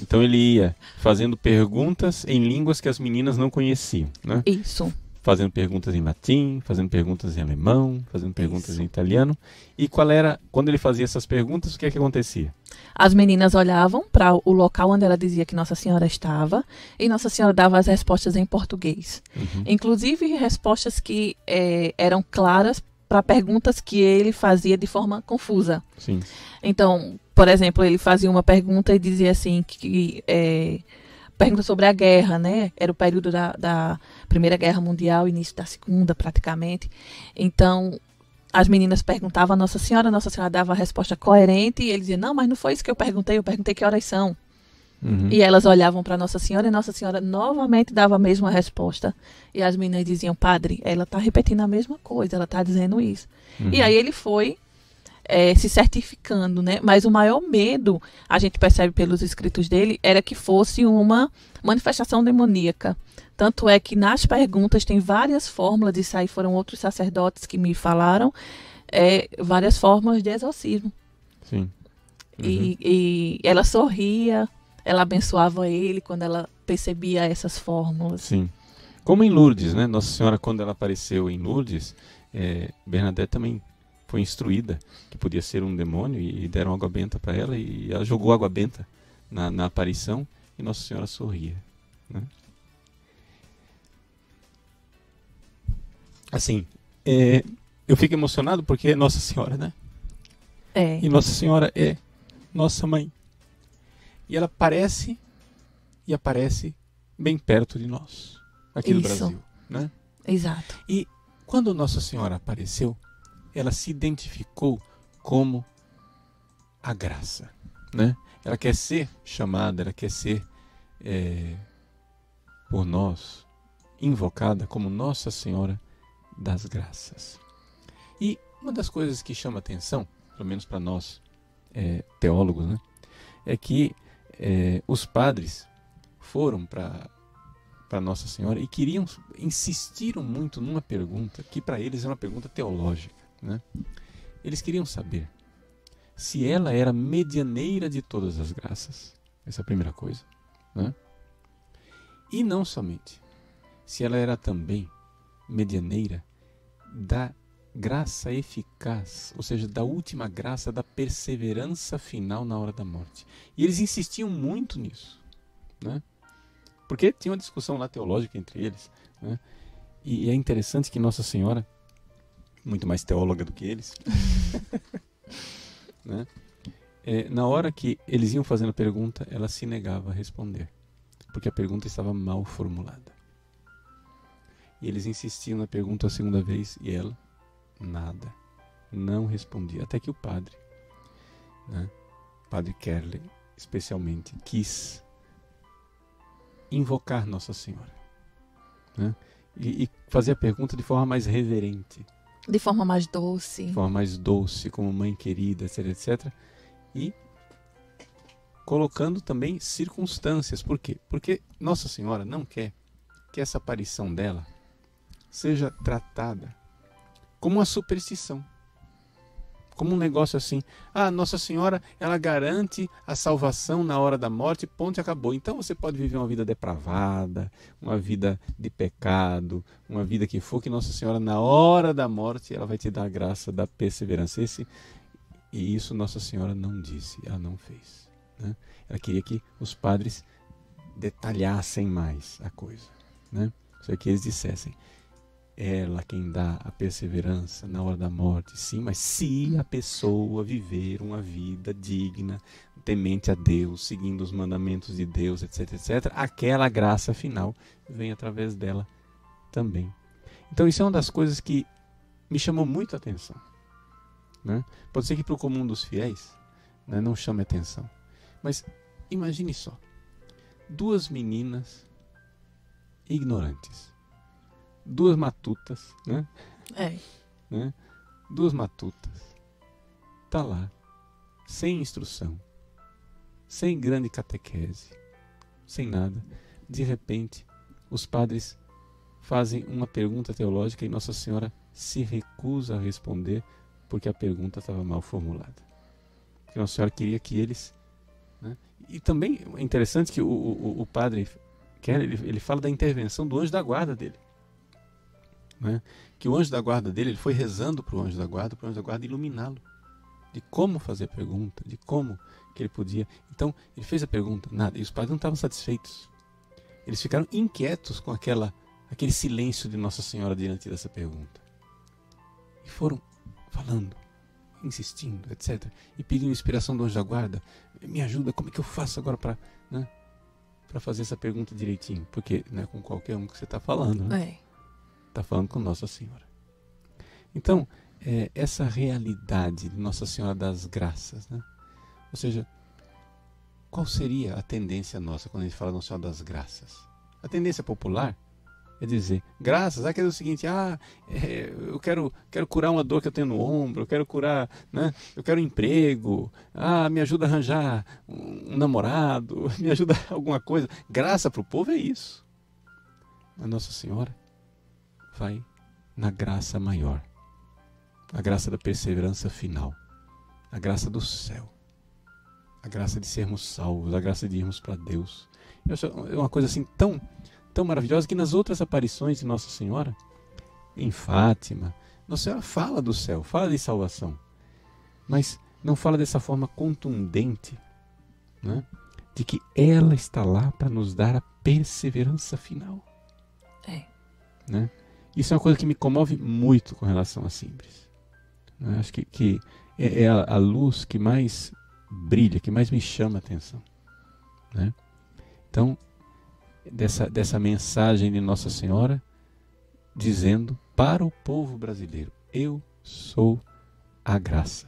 Então ele ia fazendo perguntas em línguas que as meninas não conheciam, né? Isso. Fazendo perguntas em latim, fazendo perguntas em alemão, fazendo perguntas Isso. em italiano. E qual era, quando ele fazia essas perguntas, o que é que acontecia? As meninas olhavam para o local onde ela dizia que Nossa Senhora estava e Nossa Senhora dava as respostas em português. Inclusive respostas que eram claras para perguntas que ele fazia de forma confusa. Sim. Então, por exemplo, ele fazia uma pergunta e dizia assim que pergunta sobre a guerra, né? Era o período da Primeira Guerra Mundial, início da Segunda, praticamente. Então, as meninas perguntavam a Nossa Senhora dava a resposta coerente e ele dizia, não, mas não foi isso que eu perguntei que horas são. E elas olhavam para Nossa Senhora e Nossa Senhora novamente dava a mesma resposta. E as meninas diziam, padre, ela está repetindo a mesma coisa, ela está dizendo isso. E aí ele foi se certificando, né? Mas o maior medo, a gente percebe pelos escritos dele, era que fosse uma manifestação demoníaca. Tanto é que nas perguntas tem várias fórmulas, isso aí foram outros sacerdotes que me falaram, várias formas de exorcismo. Sim. E ela sorria, ela abençoava ele quando ela percebia essas fórmulas. Sim. Como em Lourdes, né? Nossa Senhora, quando ela apareceu em Lourdes, Bernadette também foi instruída que podia ser um demônio e deram água benta para ela e ela jogou água benta na aparição e Nossa Senhora sorria, né? Assim, eu fico emocionado porque é Nossa Senhora, né? E Nossa Senhora é nossa mãe. E ela aparece bem perto de nós, aqui no Brasil, né? Exato. E quando Nossa Senhora apareceu, ela se identificou como a graça, né? Ela quer ser chamada, ela quer ser por nós invocada como Nossa Senhora das Graças. E uma das coisas que chama atenção, pelo menos para nós teólogos, né, é que os padres foram para Nossa Senhora e insistiram muito numa pergunta que para eles é uma pergunta teológica, né? Eles queriam saber se ela era medianeira de todas as graças. Essa é a primeira coisa, né? E não somente se ela era também medianeira da graça eficaz, ou seja, da última graça da perseverança final na hora da morte. E eles insistiam muito nisso, né? Porque tinha uma discussão lá teológica entre eles, né? E é interessante que Nossa Senhora, muito mais teóloga do que eles, né? Na hora que eles iam fazendo a pergunta, ela se negava a responder, porque a pergunta estava mal formulada. E eles insistiam na pergunta a segunda vez e ela nada, não respondia. Até que o padre, né, Padre Kerley, especialmente, quis invocar Nossa Senhora, né, e fazer a pergunta de forma mais reverente, de forma mais doce. De forma mais doce, como mãe querida, etc, etc. E colocando também circunstâncias. Por quê? Porque Nossa Senhora não quer que essa aparição dela seja tratada como uma superstição, como um negócio assim, Nossa Senhora, ela garante a salvação na hora da morte, ponto e acabou. Então você pode viver uma vida depravada, uma vida de pecado, uma vida que for, que Nossa Senhora na hora da morte ela vai te dar a graça da perseverança. E isso Nossa Senhora não disse, ela não fez, né? Ela queria que os padres detalhassem mais a coisa, né? Só que eles dissessem, ela quem dá a perseverança na hora da morte, sim, mas se a pessoa viver uma vida digna, temente a Deus, seguindo os mandamentos de Deus, etc, etc, aquela graça final vem através dela também. Então isso é uma das coisas que me chamou muito a atenção, né? Pode ser que para o comum dos fiéis, né, não chame atenção, mas imagine só, duas meninas ignorantes, duas matutas, né? Né? Duas matutas, tá lá, sem instrução, sem grande catequese, sem nada. De repente, os padres fazem uma pergunta teológica e Nossa Senhora se recusa a responder porque a pergunta estava mal formulada. Porque Nossa Senhora queria que eles, né, E também é interessante que o padre Keller, ele fala da intervenção do anjo da guarda dele. Né? Que o anjo da guarda dele, ele foi rezando para o anjo da guarda iluminá-lo. De como fazer a pergunta, de como que ele podia. Então, ele fez a pergunta, nada. E os padres não estavam satisfeitos. Eles ficaram inquietos com aquele silêncio de Nossa Senhora diante dessa pergunta. E foram falando, insistindo, etc. E pedindo inspiração do anjo da guarda. Me ajuda, como é que eu faço agora para fazer essa pergunta direitinho? Porque não é com qualquer um que você está falando, né? Está falando com Nossa Senhora. Então, essa realidade de Nossa Senhora das Graças, né? Ou seja, qual seria a tendência nossa quando a gente fala Nossa Senhora das Graças? A tendência popular é dizer, graças, quer dizer o seguinte, eu quero curar uma dor que eu tenho no ombro, eu quero curar, né? Eu quero emprego, me ajuda a arranjar um namorado, me ajuda alguma coisa. Graça para o povo é isso. Mas Nossa Senhora vai na graça maior, a graça da perseverança final, a graça do céu, a graça de sermos salvos, a graça de irmos para Deus. É uma coisa assim tão maravilhosa que nas outras aparições de Nossa Senhora, em Fátima, Nossa Senhora fala do céu, fala de salvação, mas não fala dessa forma contundente, né, de que ela está lá para nos dar a perseverança final. Né? Isso é uma coisa que me comove muito com relação a Símbris. Né? Acho que é a luz que mais brilha, que mais me chama a atenção. Né? Então, dessa mensagem de Nossa Senhora, dizendo para o povo brasileiro, eu sou a graça.